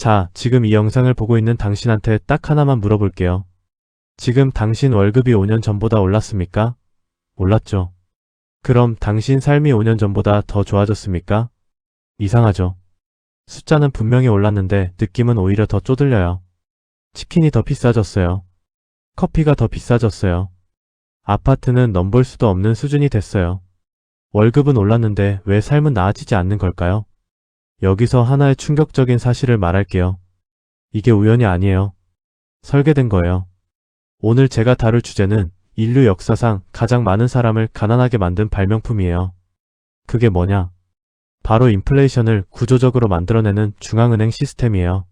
자, 지금 이 영상을 보고 있는 당신한테 딱 하나만 물어볼게요. 지금 당신 월급이 5년 전보다 올랐습니까? 올랐죠. 그럼 당신 삶이 5년 전보다 더 좋아졌습니까? 이상하죠. 숫자는 분명히 올랐는데 느낌은 오히려 더 쪼들려요. 치킨이 더 비싸졌어요. 커피가 더 비싸졌어요. 아파트는 넘볼 수도 없는 수준이 됐어요. 월급은 올랐는데 왜 삶은 나아지지 않는 걸까요? 여기서 하나의 충격적인 사실을 말할게요. 이게 우연이 아니에요. 설계된 거예요. 오늘 제가 다룰 주제는 인류 역사상 가장 많은 사람을 가난하게 만든 발명품이에요. 그게 뭐냐? 바로 인플레이션을 구조적으로 만들어내는 중앙은행 시스템이에요.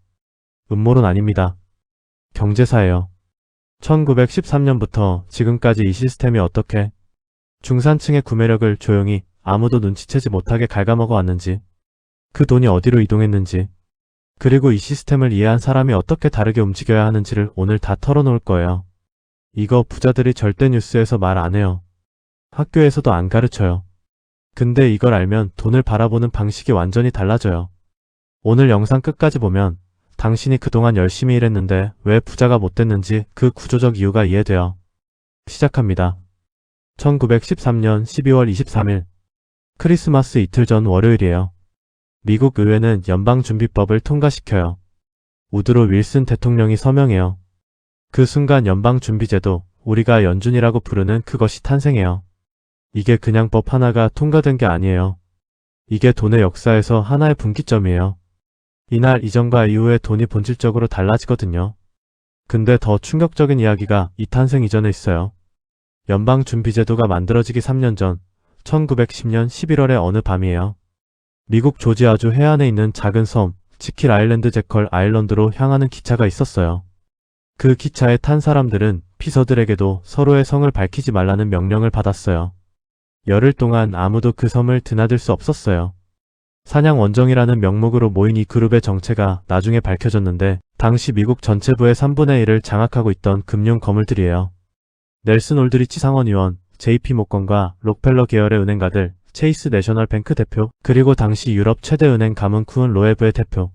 음모론 아닙니다. 경제사예요. 1913년부터 지금까지 이 시스템이 어떻게 중산층의 구매력을 조용히 아무도 눈치채지 못하게 갉아먹어 왔는지, 그 돈이 어디로 이동했는지, 그리고 이 시스템을 이해한 사람이 어떻게 다르게 움직여야 하는지를 오늘 다 털어놓을 거예요. 이거 부자들이 절대 뉴스에서 말 안 해요. 학교에서도 안 가르쳐요. 근데 이걸 알면 돈을 바라보는 방식이 완전히 달라져요. 오늘 영상 끝까지 보면 당신이 그동안 열심히 일했는데 왜 부자가 못 됐는지 그 구조적 이유가 이해돼요. 시작합니다. 1913년 12월 23일 크리스마스 이틀 전 월요일이에요. 미국 의회는 연방준비법을 통과시켜요. 우드로 윌슨 대통령이 서명해요. 그 순간 연방준비제도, 우리가 연준이라고 부르는 그것이 탄생해요. 이게 그냥 법 하나가 통과된 게 아니에요. 이게 돈의 역사에서 하나의 분기점이에요. 이날 이전과 이후에 돈이 본질적으로 달라지거든요. 근데 더 충격적인 이야기가 이 탄생 이전에 있어요. 연방준비제도가 만들어지기 3년 전, 1910년 11월의 어느 밤이에요. 미국 조지아주 해안에 있는 작은 섬, 지킬 아일랜드 제컬 아일랜드로 향하는 기차가 있었어요. 그 기차에 탄 사람들은 피서들에게도 서로의 성을 밝히지 말라는 명령을 받았어요. 열흘 동안 아무도 그 섬을 드나들 수 없었어요. 사냥 원정이라는 명목으로 모인 이 그룹의 정체가 나중에 밝혀졌는데 당시 미국 전체부의 3분의 1을 장악하고 있던 금융 거물들이에요. 넬슨 올드리치 상원의원, JP 모건과 록펠러 계열의 은행가들, 체이스 내셔널 뱅크 대표, 그리고 당시 유럽 최대 은행 가문 쿠은 로에브의 대표.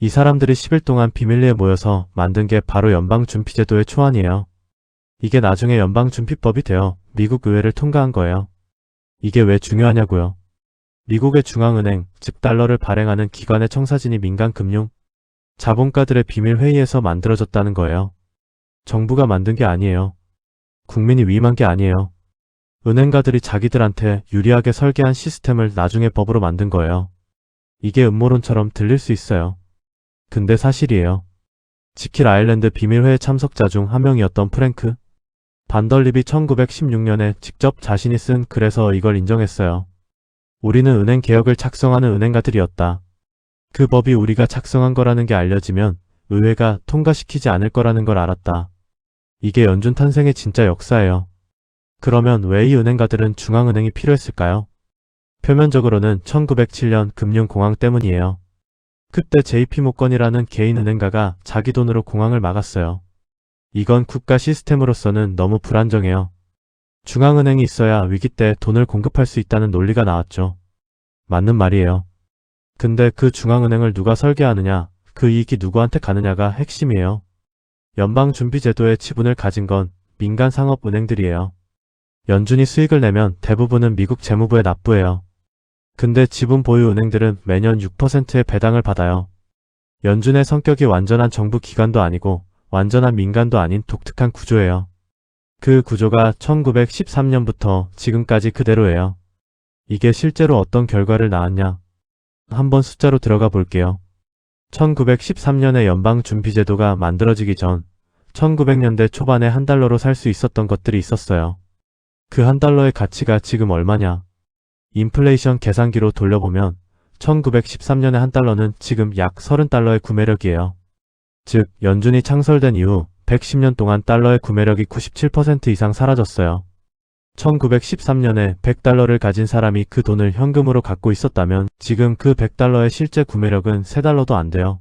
이 사람들이 10일 동안 비밀리에 모여서 만든 게 바로 연방준비제도의 초안이에요. 이게 나중에 연방준비법이 되어 미국 의회를 통과한 거예요. 이게 왜 중요하냐고요. 미국의 중앙은행, 즉 달러를 발행하는 기관의 청사진이 민간 금융 자본가들의 비밀 회의에서 만들어졌다는 거예요. 정부가 만든 게 아니에요. 국민이 위임한 게 아니에요. 은행가들이 자기들한테 유리하게 설계한 시스템을 나중에 법으로 만든 거예요. 이게 음모론처럼 들릴 수 있어요. 근데 사실이에요. 지킬 아일랜드 비밀회의 참석자 중 한 명이었던 프랭크 반덜립이 1916년에 직접 자신이 쓴 글에서 이걸 인정했어요. 우리는 은행 개혁을 작성하는 은행가들이었다. 그 법이 우리가 작성한 거라는 게 알려지면 의회가 통과시키지 않을 거라는 걸 알았다. 이게 연준 탄생의 진짜 역사예요. 그러면 왜 이 은행가들은 중앙은행이 필요했을까요? 표면적으로는 1907년 금융공황 때문이에요. 그때 JP 모건이라는 개인 은행가가 자기 돈으로 공황을 막았어요. 이건 국가 시스템으로서는 너무 불안정해요. 중앙은행이 있어야 위기 때 돈을 공급할 수 있다는 논리가 나왔죠. 맞는 말이에요. 근데 그 중앙은행을 누가 설계하느냐, 그 이익이 누구한테 가느냐가 핵심이에요. 연방준비제도의 지분을 가진 건 민간 상업은행들이에요. 연준이 수익을 내면 대부분은 미국 재무부에 납부해요. 근데 지분 보유 은행들은 매년 6%의 배당을 받아요. 연준의 성격이 완전한 정부 기관도 아니고 완전한 민간도 아닌 독특한 구조예요. 그 구조가 1913년부터 지금까지 그대로예요. 이게 실제로 어떤 결과를 낳았냐? 한번 숫자로 들어가 볼게요. 1913년에 연방준비제도가 만들어지기 전 1900년대 초반에 한 달러로 살 수 있었던 것들이 있었어요. 그 한 달러의 가치가 지금 얼마냐? 인플레이션 계산기로 돌려보면 1913년에 한 달러는 지금 약 30달러의 구매력이에요. 즉, 연준이 창설된 이후 110년 동안 달러의 구매력이 97% 이상 사라졌어요. 1913년에 100달러를 가진 사람이 그 돈을 현금으로 갖고 있었다면 지금 그 100달러의 실제 구매력은 3달러도 안 돼요.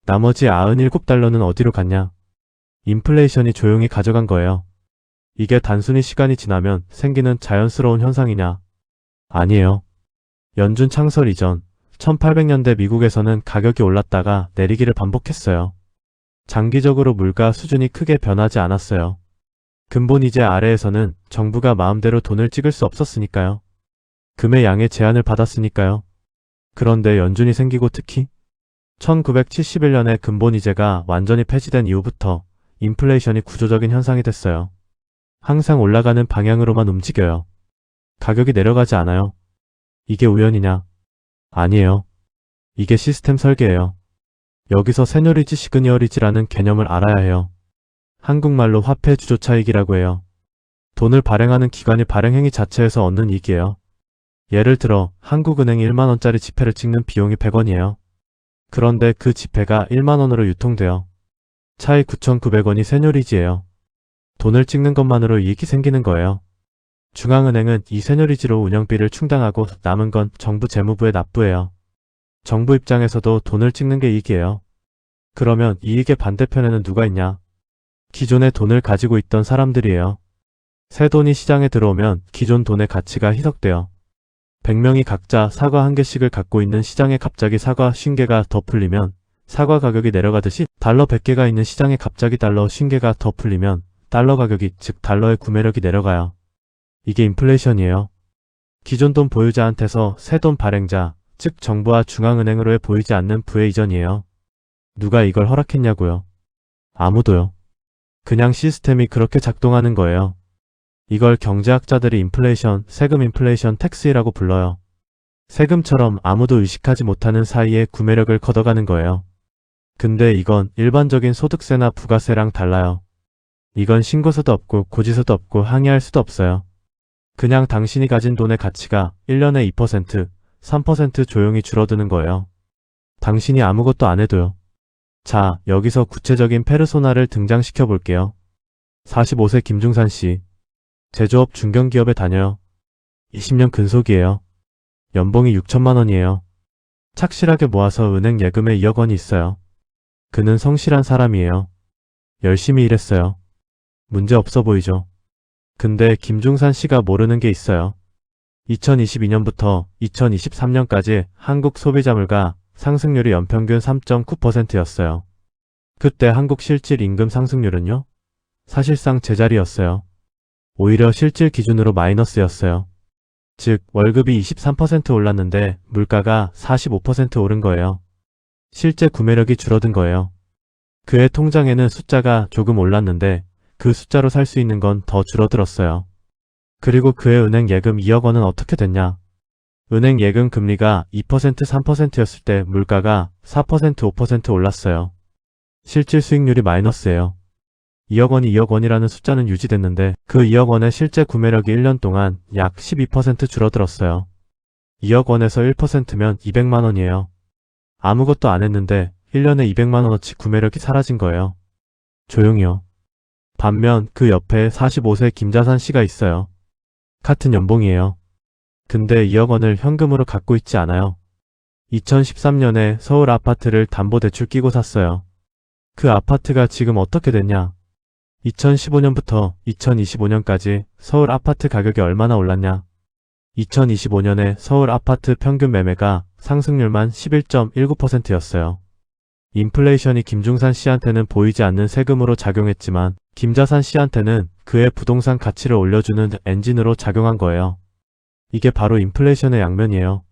나머지 97달러는 어디로 갔냐? 인플레이션이 조용히 가져간 거예요. 이게 단순히 시간이 지나면 생기는 자연스러운 현상이냐? 아니에요. 연준 창설 이전 1800년대 미국에서는 가격이 올랐다가 내리기를 반복했어요. 장기적으로 물가 수준이 크게 변하지 않았어요. 근본이자 아래에서는 정부가 마음대로 돈을 찍을 수 없었으니까요. 금의 양의 제한을 받았으니까요. 그런데 연준이 생기고 특히 1971년에 근본이자가 완전히 폐지된 이후부터 인플레이션이 구조적인 현상이 됐어요. 항상 올라가는 방향으로만 움직여요. 가격이 내려가지 않아요. 이게 우연이냐? 아니에요. 이게 시스템 설계예요. 여기서 세뇨리지 시그니어리지라는 개념을 알아야 해요. 한국말로 화폐 주조 차익이라고 해요. 돈을 발행하는 기관이 발행 행위 자체에서 얻는 이익이에요. 예를 들어 한국은행이 1만원짜리 지폐를 찍는 비용이 100원이에요. 그런데 그 지폐가 1만원으로 유통돼요. 차이 9,900원이 세뇨리지예요. 돈을 찍는 것만으로 이익이 생기는 거예요. 중앙은행은 이 세뇨리지로 운영비를 충당하고 남은 건 정부 재무부에 납부해요. 정부 입장에서도 돈을 찍는 게 이익이에요. 그러면 이익의 반대편에는 누가 있냐? 기존에 돈을 가지고 있던 사람들이에요. 새 돈이 시장에 들어오면 기존 돈의 가치가 희석돼요. 100명이 각자 사과 한 개씩을 갖고 있는 시장에 갑자기 사과 50개가 더 풀리면 사과 가격이 내려가듯이 달러 100개가 있는 시장에 갑자기 달러 50개가 더 풀리면 달러 가격이, 즉 달러의 구매력이 내려가요. 이게 인플레이션이에요. 기존 돈 보유자한테서 새 돈 발행자, 즉 정부와 중앙은행으로의 보이지 않는 부의 이전이에요. 누가 이걸 허락했냐고요? 아무도요. 그냥 시스템이 그렇게 작동하는 거예요. 이걸 경제학자들이 인플레이션, 세금 인플레이션 텍스이라고 불러요. 세금처럼 아무도 의식하지 못하는 사이에 구매력을 걷어가는 거예요. 근데 이건 일반적인 소득세나 부가세랑 달라요. 이건 신고서도 없고 고지서도 없고 항의할 수도 없어요. 그냥 당신이 가진 돈의 가치가 1년에 2%, 3% 조용히 줄어드는 거예요. 당신이 아무것도 안 해도요. 자, 여기서 구체적인 페르소나를 등장시켜 볼게요. 45세 김중산 씨. 제조업 중견기업에 다녀요. 20년 근속이에요. 연봉이 6천만 원이에요. 착실하게 모아서 은행 예금에 2억 원이 있어요. 그는 성실한 사람이에요. 열심히 일했어요. 문제 없어 보이죠? 근데 김중산 씨가 모르는 게 있어요. 2022년부터 2023년까지 한국 소비자 물가 상승률이 연평균 3.9%였어요. 그때 한국 실질 임금 상승률은요? 사실상 제자리였어요. 오히려 실질 기준으로 마이너스였어요. 즉 월급이 23% 올랐는데 물가가 45% 오른 거예요. 실제 구매력이 줄어든 거예요. 그의 통장에는 숫자가 조금 올랐는데 그 숫자로 살 수 있는 건 더 줄어들었어요. 그리고 그의 은행 예금 2억 원은 어떻게 됐냐? 은행 예금 금리가 2% 3%였을 때 물가가 4% 5% 올랐어요. 실질 수익률이 마이너스예요. 2억 원이 2억 원이라는 숫자는 유지됐는데 그 2억 원의 실제 구매력이 1년 동안 약 12% 줄어들었어요. 2억 원에서 1%면 200만 원이에요. 아무것도 안 했는데 1년에 200만 원어치 구매력이 사라진 거예요. 조용히요. 반면 그 옆에 45세 김자산 씨가 있어요. 같은 연봉이에요. 근데 2억 원을 현금으로 갖고 있지 않아요. 2013년에 서울 아파트를 담보대출 끼고 샀어요. 그 아파트가 지금 어떻게 됐냐? 2015년부터 2025년까지 서울 아파트 가격이 얼마나 올랐냐? 2025년에 서울 아파트 평균 매매가 상승률만 11.19%였어요. 인플레이션이 김중산 씨한테는 보이지 않는 세금으로 작용했지만 김자산 씨한테는 그의 부동산 가치를 올려주는 엔진으로 작용한 거예요. 이게 바로 인플레이션의 양면이에요.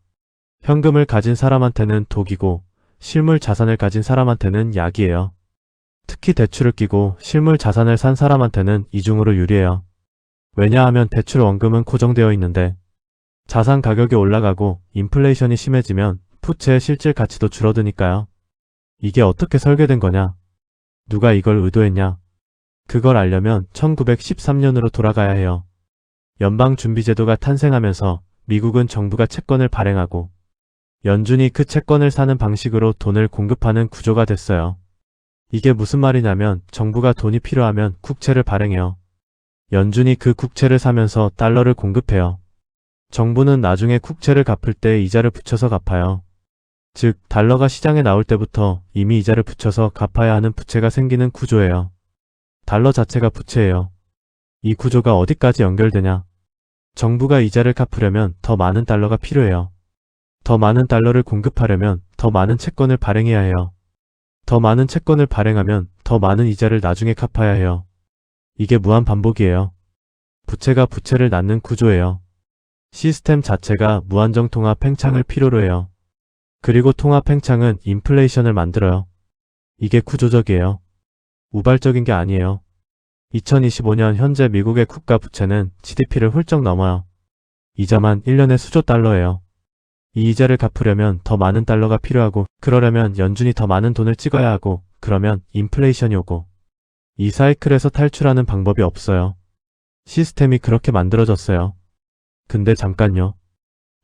현금을 가진 사람한테는 독이고 실물 자산을 가진 사람한테는 약이에요. 특히 대출을 끼고 실물 자산을 산 사람한테는 이중으로 유리해요. 왜냐하면 대출 원금은 고정되어 있는데 자산 가격이 올라가고 인플레이션이 심해지면 부채의 실질 가치도 줄어드니까요. 이게 어떻게 설계된 거냐? 누가 이걸 의도했냐? 그걸 알려면 1913년으로 돌아가야 해요. 연방준비제도가 탄생하면서 미국은 정부가 채권을 발행하고 연준이 그 채권을 사는 방식으로 돈을 공급하는 구조가 됐어요. 이게 무슨 말이냐면 정부가 돈이 필요하면 국채를 발행해요. 연준이 그 국채를 사면서 달러를 공급해요. 정부는 나중에 국채를 갚을 때 이자를 붙여서 갚아요. 즉 달러가 시장에 나올 때부터 이미 이자를 붙여서 갚아야 하는 부채가 생기는 구조예요. 달러 자체가 부채예요. 이 구조가 어디까지 연결되냐? 정부가 이자를 갚으려면 더 많은 달러가 필요해요. 더 많은 달러를 공급하려면 더 많은 채권을 발행해야 해요. 더 많은 채권을 발행하면 더 많은 이자를 나중에 갚아야 해요. 이게 무한 반복이에요. 부채가 부채를 낳는 구조예요. 시스템 자체가 무한정 통합 팽창을 필요로 해요. 그리고 통합 팽창은 인플레이션을 만들어요. 이게 구조적이에요. 우발적인 게 아니에요. 2025년 현재 미국의 국가 부채는 GDP를 훌쩍 넘어요. 이자만 1년에 수조 달러예요. 이 이자를 갚으려면 더 많은 달러가 필요하고, 그러려면 연준이 더 많은 돈을 찍어야 하고, 그러면 인플레이션이 오고. 이 사이클에서 탈출하는 방법이 없어요. 시스템이 그렇게 만들어졌어요. 근데 잠깐요.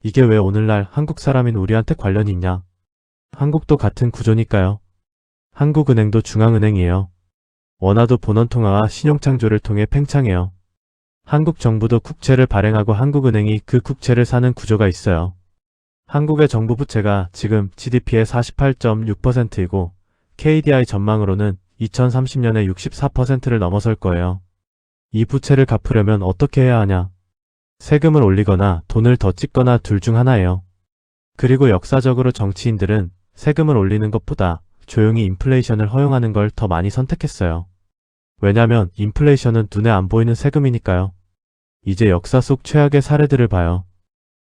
이게 왜 오늘날 한국 사람인 우리한테 관련이 있냐? 한국도 같은 구조니까요. 한국은행도 중앙은행이에요. 원화도 본원통화와 신용창조를 통해 팽창해요. 한국 정부도 국채를 발행하고 한국은행이 그 국채를 사는 구조가 있어요. 한국의 정부 부채가 지금 GDP의 48.6%이고 KDI 전망으로는 2030년에 64%를 넘어설 거예요. 이 부채를 갚으려면 어떻게 해야 하냐? 세금을 올리거나 돈을 더 찍거나 둘 중 하나예요. 그리고 역사적으로 정치인들은 세금을 올리는 것보다 조용히 인플레이션을 허용하는 걸 더 많이 선택했어요. 왜냐면 인플레이션은 눈에 안 보이는 세금이니까요. 이제 역사 속 최악의 사례들을 봐요.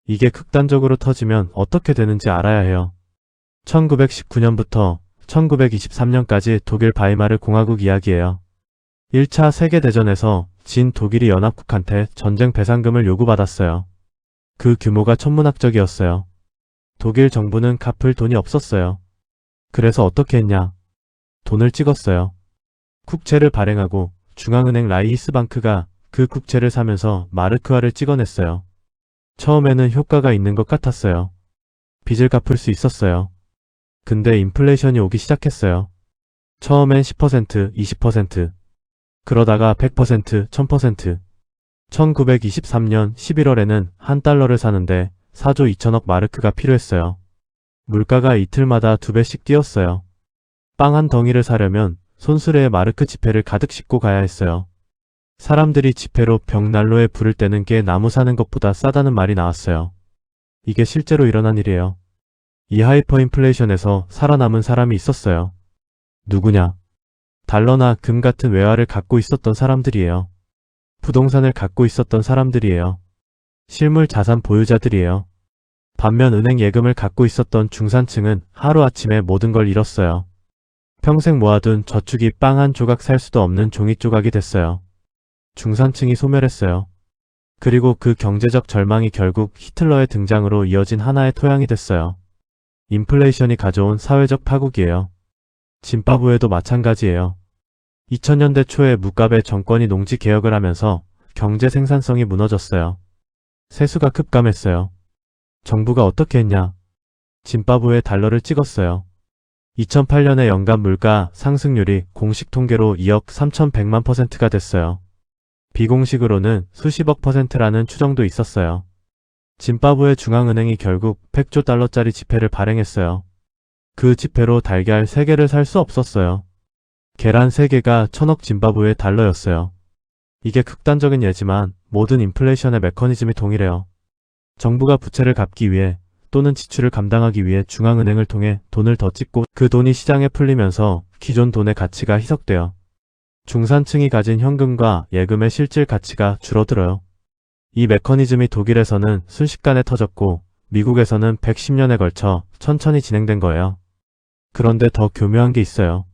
이게 극단적으로 터지면 어떻게 되는지 알아야 해요. 1919년부터 1923년까지 독일 바이마르 공화국 이야기예요. 1차 세계대전에서 진 독일이 연합국한테 전쟁 배상금을 요구받았어요. 그 규모가 천문학적이었어요. 독일 정부는 갚을 돈이 없었어요. 그래서 어떻게 했냐? 돈을 찍었어요. 국채를 발행하고 중앙은행 라이히스방크가 그 국채를 사면서 마르크화를 찍어냈어요. 처음에는 효과가 있는 것 같았어요. 빚을 갚을 수 있었어요. 근데 인플레이션이 오기 시작했어요. 처음엔 10%, 20%, 그러다가 100%, 1000%. 1923년 11월에는 한 달러를 사는데 4조 2천억 마르크가 필요했어요. 물가가 이틀마다 2배씩 뛰었어요. 빵 한 덩이를 사려면 손수레에 마르크 지폐를 가득 싣고 가야 했어요. 사람들이 지폐로 벽난로에 불을 때는 게 나무 사는 것보다 싸다는 말이 나왔어요. 이게 실제로 일어난 일이에요. 이 하이퍼인플레이션에서 살아남은 사람이 있었어요. 누구냐? 달러나 금 같은 외화를 갖고 있었던 사람들이에요. 부동산을 갖고 있었던 사람들이에요. 실물 자산 보유자들이에요. 반면 은행 예금을 갖고 있었던 중산층은 하루아침에 모든 걸 잃었어요. 평생 모아둔 저축이 빵 한 조각 살 수도 없는 종이 조각이 됐어요. 중산층이 소멸했어요. 그리고 그 경제적 절망이 결국 히틀러의 등장으로 이어진 하나의 토양이 됐어요. 인플레이션이 가져온 사회적 파국이에요. 짐바브웨도 마찬가지예요. 2000년대 초에 무가베 정권이 농지 개혁을 하면서 경제 생산성이 무너졌어요. 세수가 급감했어요. 정부가 어떻게 했냐? 짐바브웨 달러를 찍었어요. 2008년에 연간 물가 상승률이 공식 통계로 2억 3,100만 %가 됐어요. 비공식으로는 수십억 %라는 추정도 있었어요. 짐바브웨 중앙은행이 결국 100조 달러짜리 지폐를 발행했어요. 그 지폐로 달걀 3개를 살 수 없었어요. 계란 3개가 1000억 짐바브웨 달러였어요. 이게 극단적인 예지만 모든 인플레이션의 메커니즘이 동일해요. 정부가 부채를 갚기 위해 또는 지출을 감당하기 위해 중앙은행을 통해 돈을 더 찍고 그 돈이 시장에 풀리면서 기존 돈의 가치가 희석돼요. 중산층이 가진 현금과 예금의 실질 가치가 줄어들어요. 이 메커니즘이 독일에서는 순식간에 터졌고 미국에서는 110년에 걸쳐 천천히 진행된 거예요. 그런데 더 교묘한 게 있어요.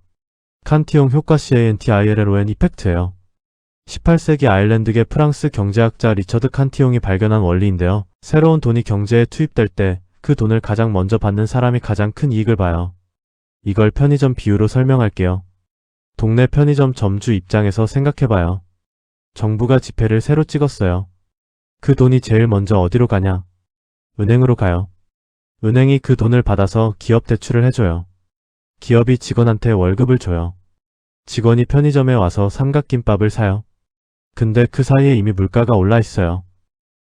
칸티용 효과 CANTILLON 이펙트예요. 18세기 아일랜드계 프랑스 경제학자 리처드 칸티용이 발견한 원리인데요. 새로운 돈이 경제에 투입될 때 그 돈을 가장 먼저 받는 사람이 가장 큰 이익을 봐요. 이걸 편의점 비유로 설명할게요. 동네 편의점 점주 입장에서 생각해봐요. 정부가 지폐를 새로 찍었어요. 그 돈이 제일 먼저 어디로 가냐? 은행으로 가요. 은행이 그 돈을 받아서 기업 대출을 해줘요. 기업이 직원한테 월급을 줘요. 직원이 편의점에 와서 삼각김밥을 사요. 근데 그 사이에 이미 물가가 올라 있어요.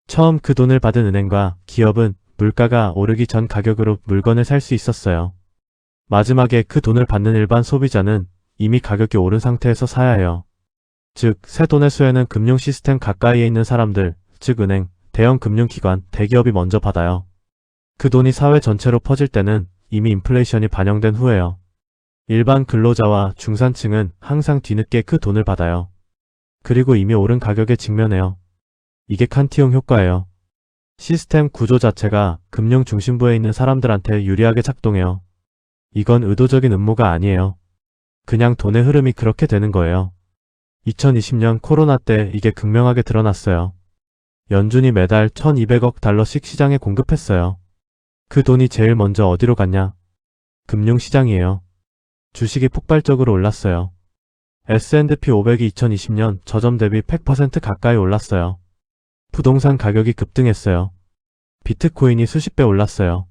처음 그 돈을 받은 은행과 기업은 물가가 오르기 전 가격으로 물건을 살 수 있었어요. 마지막에 그 돈을 받는 일반 소비자는 이미 가격이 오른 상태에서 사야 해요. 즉, 새 돈의 수혜는 금융 시스템 가까이에 있는 사람들, 즉 은행, 대형 금융기관, 대기업이 먼저 받아요. 그 돈이 사회 전체로 퍼질 때는 이미 인플레이션이 반영된 후에요. 일반 근로자와 중산층은 항상 뒤늦게 그 돈을 받아요. 그리고 이미 오른 가격에 직면해요. 이게 칸티용 효과예요. 시스템 구조 자체가 금융 중심부에 있는 사람들한테 유리하게 작동해요. 이건 의도적인 음모가 아니에요. 그냥 돈의 흐름이 그렇게 되는 거예요. 2020년 코로나 때 이게 극명하게 드러났어요. 연준이 매달 1200억 달러씩 시장에 공급했어요. 그 돈이 제일 먼저 어디로 갔냐? 금융시장이에요. 주식이 폭발적으로 올랐어요. S&P 500이 2020년 저점 대비 100% 가까이 올랐어요. 부동산 가격이 급등했어요. 비트코인이 수십 배 올랐어요.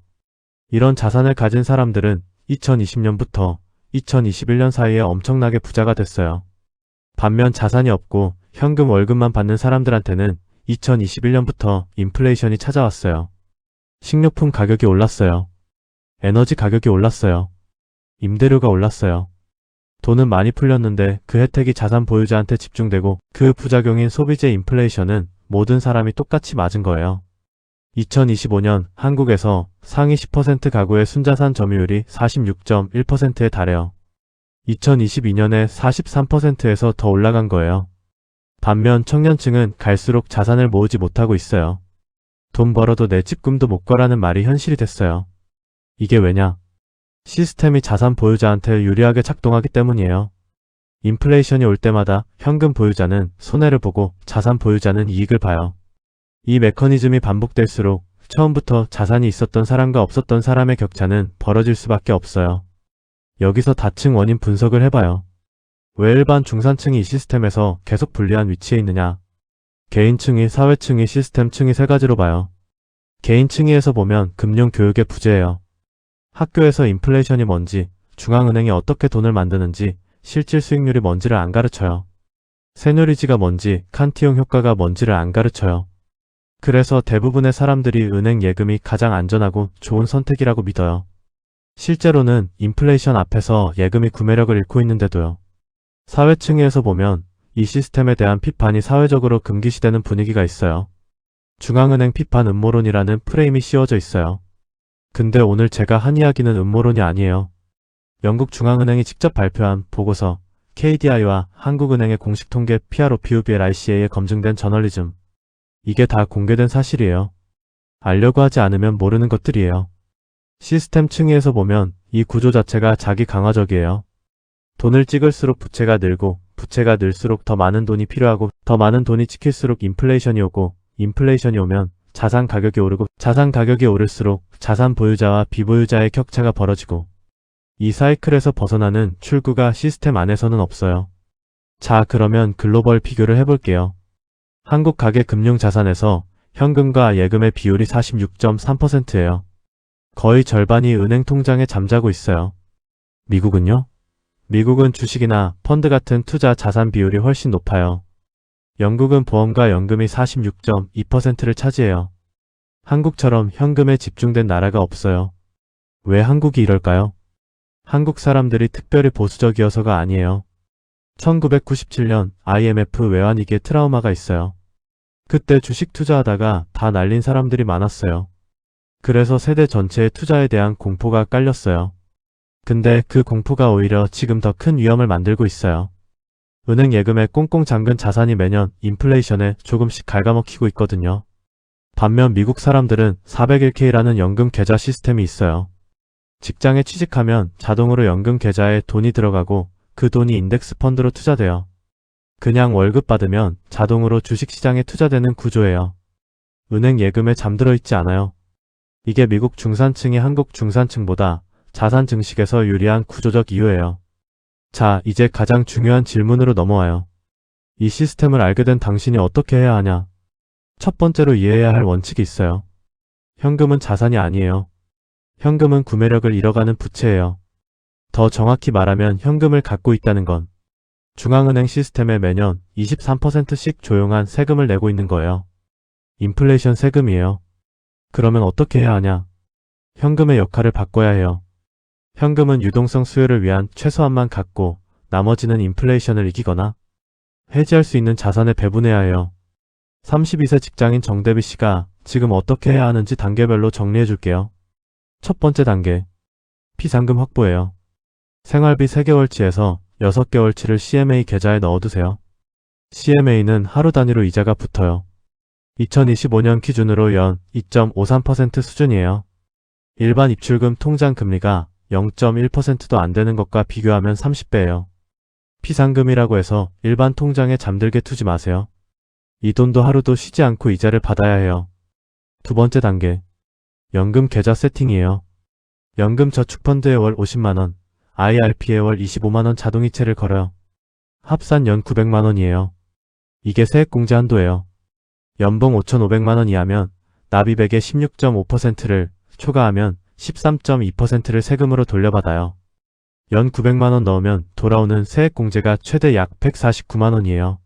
이런 자산을 가진 사람들은 2020년부터 2021년 사이에 엄청나게 부자가 됐어요. 반면 자산이 없고 현금 월급만 받는 사람들한테는 2021년부터 인플레이션이 찾아왔어요. 식료품 가격이 올랐어요. 에너지 가격이 올랐어요. 임대료가 올랐어요. 돈은 많이 풀렸는데 그 혜택이 자산 보유자한테 집중되고 그 부작용인 소비재 인플레이션은 모든 사람이 똑같이 맞은 거예요. 2025년 한국에서 상위 10% 가구의 순자산 점유율이 46.1%에 달해요. 2022년에 43%에서 더 올라간 거예요. 반면 청년층은 갈수록 자산을 모으지 못하고 있어요. 돈 벌어도 내 집 꿈도 못 꿔라는 말이 현실이 됐어요. 이게 왜냐? 시스템이 자산 보유자한테 유리하게 작동하기 때문이에요. 인플레이션이 올 때마다 현금 보유자는 손해를 보고 자산 보유자는 이익을 봐요. 이 메커니즘이 반복될수록 처음부터 자산이 있었던 사람과 없었던 사람의 격차는 벌어질 수밖에 없어요. 여기서 다층 원인 분석을 해봐요. 왜 일반 중산층이 이 시스템에서 계속 불리한 위치에 있느냐? 개인층위, 사회층위, 시스템층위 세 가지로 봐요. 개인층위에서 보면 금융교육의 부재예요. 학교에서 인플레이션이 뭔지, 중앙은행이 어떻게 돈을 만드는지, 실질 수익률이 뭔지를 안 가르쳐요. 세뇨리지가 뭔지, 칸티용 효과가 뭔지를 안 가르쳐요. 그래서 대부분의 사람들이 은행 예금이 가장 안전하고 좋은 선택이라고 믿어요. 실제로는 인플레이션 앞에서 예금이 구매력을 잃고 있는데도요. 사회층위에서 보면 이 시스템에 대한 비판이 사회적으로 금기시되는 분위기가 있어요. 중앙은행 비판 음모론이라는 프레임이 씌워져 있어요. 근데 오늘 제가 한 이야기는 음모론이 아니에요. 영국 중앙은행이 직접 발표한 보고서, KDI와 한국은행의 공식 통계 PROPUBLICA에 검증된 저널리즘. 이게 다 공개된 사실이에요. 알려고 하지 않으면 모르는 것들이에요. 시스템 층위에서 보면 이 구조 자체가 자기 강화적이에요. 돈을 찍을수록 부채가 늘고 부채가 늘수록 더 많은 돈이 필요하고 더 많은 돈이 찍힐수록 인플레이션이 오고 인플레이션이 오면 자산 가격이 오르고 자산 가격이 오를수록 자산 보유자와 비보유자의 격차가 벌어지고 이 사이클에서 벗어나는 출구가 시스템 안에서는 없어요. 자, 그러면 글로벌 비교를 해볼게요. 한국 가계 금융자산에서 현금과 예금의 비율이 46.3%예요. 거의 절반이 은행 통장에 잠자고 있어요. 미국은요? 미국은 주식이나 펀드 같은 투자 자산 비율이 훨씬 높아요. 영국은 보험과 연금이 46.2%를 차지해요. 한국처럼 현금에 집중된 나라가 없어요. 왜 한국이 이럴까요? 한국 사람들이 특별히 보수적이어서가 아니에요. 1997년 IMF 외환위기의 트라우마가 있어요. 그때 주식 투자하다가 다 날린 사람들이 많았어요. 그래서 세대 전체의 투자에 대한 공포가 깔렸어요. 근데 그 공포가 오히려 지금 더 큰 위험을 만들고 있어요. 은행 예금에 꽁꽁 잠근 자산이 매년 인플레이션에 조금씩 갉아먹히고 있거든요. 반면 미국 사람들은 401k라는 연금 계좌 시스템이 있어요. 직장에 취직하면 자동으로 연금 계좌에 돈이 들어가고 그 돈이 인덱스 펀드로 투자돼요. 그냥 월급 받으면 자동으로 주식시장에 투자되는 구조예요. 은행 예금에 잠들어 있지 않아요. 이게 미국 중산층이 한국 중산층보다 자산 증식에서 유리한 구조적 이유예요. 자, 이제 가장 중요한 질문으로 넘어와요. 이 시스템을 알게 된 당신이 어떻게 해야 하냐? 첫 번째로 이해해야 할 원칙이 있어요. 현금은 자산이 아니에요. 현금은 구매력을 잃어가는 부채예요. 더 정확히 말하면 현금을 갖고 있다는 건 중앙은행 시스템에 매년 23%씩 조용한 세금을 내고 있는 거예요. 인플레이션 세금이에요. 그러면 어떻게 해야 하냐? 현금의 역할을 바꿔야 해요. 현금은 유동성 수요를 위한 최소한만 갖고 나머지는 인플레이션을 이기거나 해지할 수 있는 자산에 배분해야 해요. 32세 직장인 정대비 씨가 지금 어떻게 해야 하는지 단계별로 정리해 줄게요. 첫 번째 단계, 비상금 확보예요. 생활비 3개월치에서 6개월치를 CMA 계좌에 넣어두세요. CMA는 하루 단위로 이자가 붙어요. 2025년 기준으로 연 2.53% 수준이에요. 일반 입출금 통장 금리가 0.1%도 안 되는 것과 비교하면 30배예요. 비상금이라고 해서 일반 통장에 잠들게 두지 마세요. 이 돈도 하루도 쉬지 않고 이자를 받아야 해요. 두 번째 단계, 연금 계좌 세팅이에요. 연금 저축펀드에 월 50만원, IRP에 월 25만원 자동이체를 걸어요. 합산 연 900만원이에요. 이게 세액공제 한도예요. 연봉 5,500만원 이하면 납입액의 16.5%를 초과하면 13.2%를 세금으로 돌려받아요. 연 900만원 넣으면 돌아오는 세액공제가 최대 약 149만원이에요.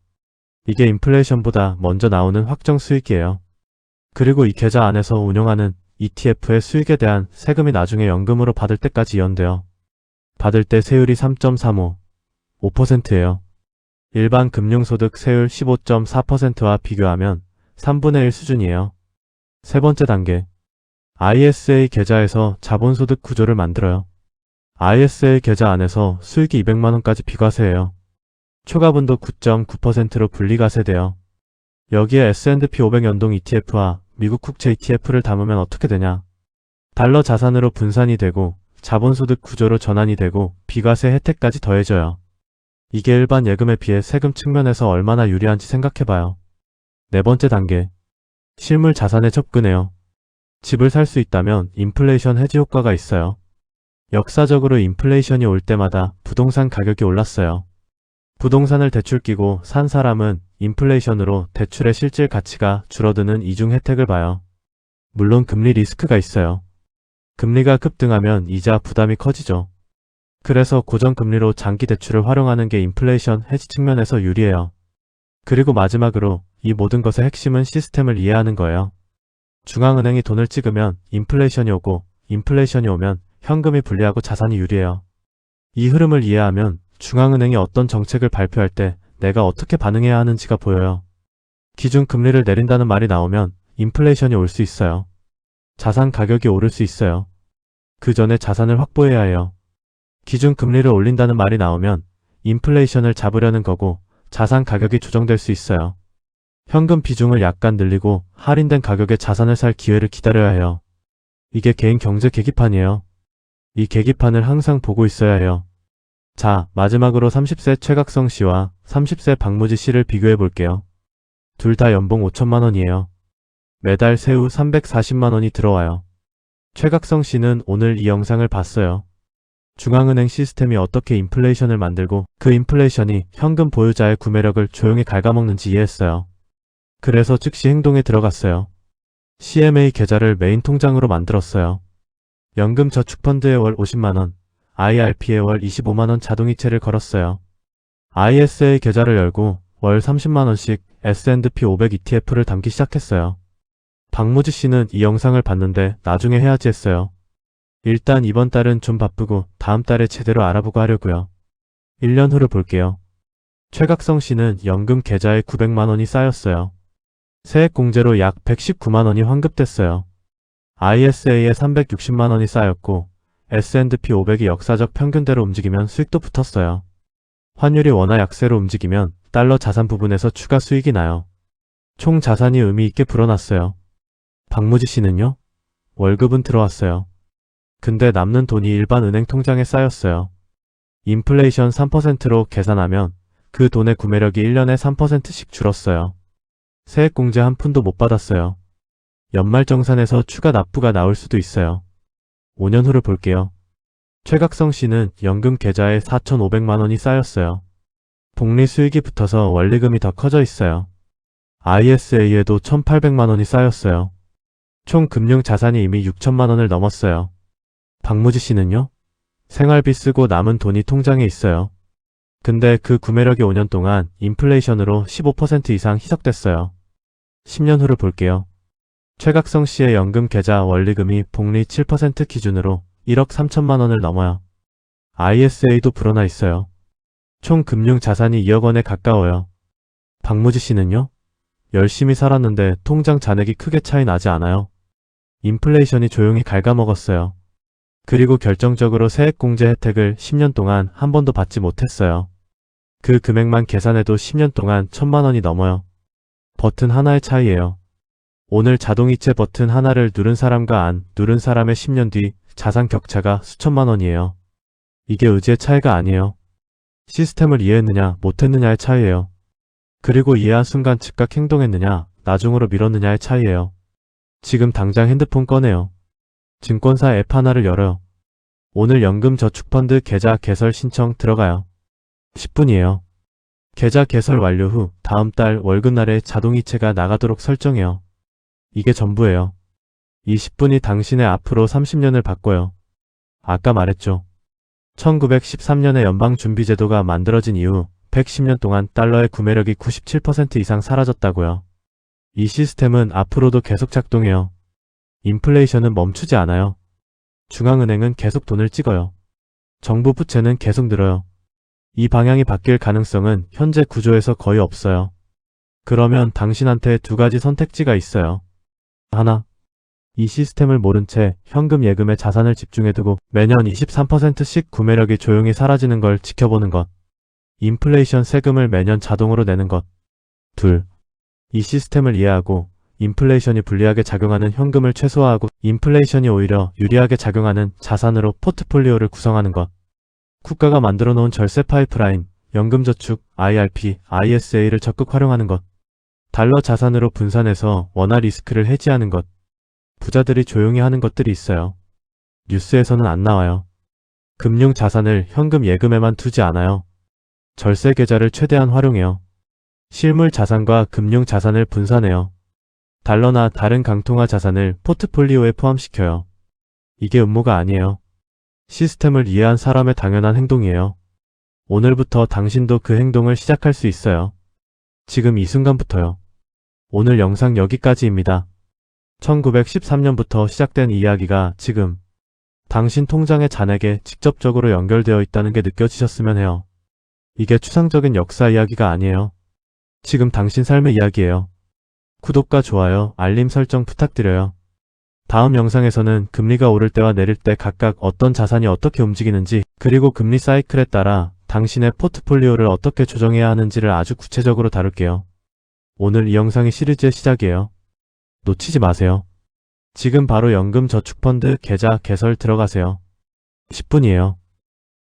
이게 인플레이션보다 먼저 나오는 확정 수익이에요. 그리고 이 계좌 안에서 운용하는 ETF의 수익에 대한 세금이 나중에 연금으로 받을 때까지 이연돼요. 받을 때 세율이 3.35, 5%예요. 일반 금융소득 세율 15.4%와 비교하면 3분의 1 수준이에요. 세 번째 단계, ISA 계좌에서 자본소득 구조를 만들어요. ISA 계좌 안에서 수익이 200만원까지 비과세예요. 초과분도 9.9%로 분리과세돼요. 여기에 S&P 500 연동 ETF와 미국 국채 ETF를 담으면 어떻게 되냐? 달러 자산으로 분산이 되고 자본소득 구조로 전환이 되고 비과세 혜택까지 더해져요. 이게 일반 예금에 비해 세금 측면에서 얼마나 유리한지 생각해봐요. 네 번째 단계, 실물 자산에 접근해요. 집을 살 수 있다면 인플레이션 해지 효과가 있어요. 역사적으로 인플레이션이 올 때마다 부동산 가격이 올랐어요. 부동산을 대출 끼고 산 사람은 인플레이션으로 대출의 실질 가치가 줄어드는 이중 혜택을 봐요. 물론 금리 리스크가 있어요. 금리가 급등하면 이자 부담이 커지죠. 그래서 고정금리로 장기 대출을 활용하는 게 인플레이션 해지 측면에서 유리해요. 그리고 마지막으로 이 모든 것의 핵심은 시스템을 이해하는 거예요. 중앙은행이 돈을 찍으면 인플레이션이 오고 인플레이션이 오면 현금이 불리하고 자산이 유리해요. 이 흐름을 이해하면 중앙은행이 어떤 정책을 발표할 때 내가 어떻게 반응해야 하는지가 보여요. 기준금리를 내린다는 말이 나오면 인플레이션이 올 수 있어요. 자산 가격이 오를 수 있어요. 그 전에 자산을 확보해야 해요. 기준금리를 올린다는 말이 나오면 인플레이션을 잡으려는 거고 자산 가격이 조정될 수 있어요. 현금 비중을 약간 늘리고 할인된 가격에 자산을 살 기회를 기다려야 해요. 이게 개인 경제 계기판이에요. 이 계기판을 항상 보고 있어야 해요. 자, 마지막으로 30세 최각성 씨와 30세 박무지 씨를 비교해 볼게요. 둘 다 연봉 5천만원이에요. 매달 세후 340만원이 들어와요. 최각성 씨는 오늘 이 영상을 봤어요. 중앙은행 시스템이 어떻게 인플레이션을 만들고 그 인플레이션이 현금 보유자의 구매력을 조용히 갉아먹는지 이해했어요. 그래서 즉시 행동에 들어갔어요. CMA 계좌를 메인 통장으로 만들었어요. 연금 저축펀드에 월 50만원, IRP에 월 25만원 자동이체를 걸었어요. ISA 계좌를 열고 월 30만원씩 S&P 500 ETF를 담기 시작했어요. 박무지 씨는 이 영상을 봤는데 나중에 해야지 했어요. 일단 이번 달은 좀 바쁘고 다음 달에 제대로 알아보고 하려고요. 1년 후를 볼게요. 최각성 씨는 연금 계좌에 900만원이 쌓였어요. 세액공제로 약 119만원이 환급됐어요. ISA에 360만원이 쌓였고 S&P 500이 역사적 평균대로 움직이면 수익도 붙었어요. 환율이 원화 약세로 움직이면 달러 자산 부분에서 추가 수익이 나요. 총 자산이 의미 있게 불어났어요. 박무지 씨는요? 월급은 들어왔어요. 근데 남는 돈이 일반 은행 통장에 쌓였어요. 인플레이션 3%로 계산하면 그 돈의 구매력이 1년에 3%씩 줄었어요. 세액공제 한 푼도 못 받았어요. 연말정산에서 추가 납부가 나올 수도 있어요. 5년 후를 볼게요. 최각성 씨는 연금 계좌에 4,500만원이 쌓였어요. 복리 수익이 붙어서 원리금이 더 커져 있어요. ISA에도 1,800만원이 쌓였어요. 총 금융 자산이 이미 6천만원을 넘었어요. 박무지 씨는요? 생활비 쓰고 남은 돈이 통장에 있어요. 근데 그 구매력이 5년 동안 인플레이션으로 15% 이상 희석됐어요. 10년 후를 볼게요. 최각성 씨의 연금 계좌 원리금이 복리 7% 기준으로 1억 3천만원을 넘어요. ISA도 불어나 있어요. 총 금융 자산이 2억 원에 가까워요. 박무지 씨는요? 열심히 살았는데 통장 잔액이 크게 차이 나지 않아요. 인플레이션이 조용히 갉아먹었어요. 그리고 결정적으로 세액공제 혜택을 10년 동안 한 번도 받지 못했어요. 그 금액만 계산해도 10년 동안 1000만 원이 넘어요. 버튼 하나의 차이예요. 오늘 자동이체 버튼 하나를 누른 사람과 안 누른 사람의 10년 뒤 자산 격차가 수천만 원이에요. 이게 의지의 차이가 아니에요. 시스템을 이해했느냐 못했느냐의 차이예요. 그리고 이해한 순간 즉각 행동했느냐 나중으로 미뤘느냐의 차이예요. 지금 당장 핸드폰 꺼내요. 증권사 앱 하나를 열어요. 오늘 연금저축펀드 계좌 개설 신청 들어가요. 10분이에요. 계좌 개설 완료 후 다음 달 월급날에 자동이체가 나가도록 설정해요. 이게 전부예요. 이 10분이 당신의 앞으로 30년을 바꿔요. 아까 말했죠. 1913년에 연방준비제도가 만들어진 이후 110년 동안 달러의 구매력이 97% 이상 사라졌다고요. 이 시스템은 앞으로도 계속 작동해요. 인플레이션은 멈추지 않아요. 중앙은행은 계속 돈을 찍어요. 정부 부채는 계속 늘어요. 이 방향이 바뀔 가능성은 현재 구조에서 거의 없어요. 그러면 당신한테 두 가지 선택지가 있어요. 하나, 이 시스템을 모른 채 현금 예금에 자산을 집중해두고 매년 23%씩 구매력이 조용히 사라지는 걸 지켜보는 것. 인플레이션 세금을 매년 자동으로 내는 것. 둘, 이 시스템을 이해하고 인플레이션이 불리하게 작용하는 현금을 최소화하고 인플레이션이 오히려 유리하게 작용하는 자산으로 포트폴리오를 구성하는 것. 국가가 만들어 놓은 절세 파이프라인, 연금저축, IRP, ISA를 적극 활용하는 것. 달러 자산으로 분산해서 원화 리스크를 해지하는 것. 부자들이 조용히 하는 것들이 있어요. 뉴스에서는 안 나와요. 금융 자산을 현금 예금에만 두지 않아요. 절세 계좌를 최대한 활용해요. 실물 자산과 금융 자산을 분산해요. 달러나 다른 강통화 자산을 포트폴리오에 포함시켜요. 이게 음모가 아니에요. 시스템을 이해한 사람의 당연한 행동이에요. 오늘부터 당신도 그 행동을 시작할 수 있어요. 지금 이 순간부터요. 오늘 영상 여기까지입니다. 1913년부터 시작된 이야기가 지금 당신 통장의 잔액에 직접적으로 연결되어 있다는 게 느껴지셨으면 해요. 이게 추상적인 역사 이야기가 아니에요. 지금 당신 삶의 이야기예요. 구독과 좋아요, 알림 설정 부탁드려요. 다음 영상에서는 금리가 오를 때와 내릴 때 각각 어떤 자산이 어떻게 움직이는지 그리고 금리 사이클에 따라 당신의 포트폴리오를 어떻게 조정해야 하는지를 아주 구체적으로 다룰게요. 오늘 이 영상이 시리즈의 시작이에요. 놓치지 마세요. 지금 바로 연금저축펀드 계좌 개설 들어가세요. 10분이에요.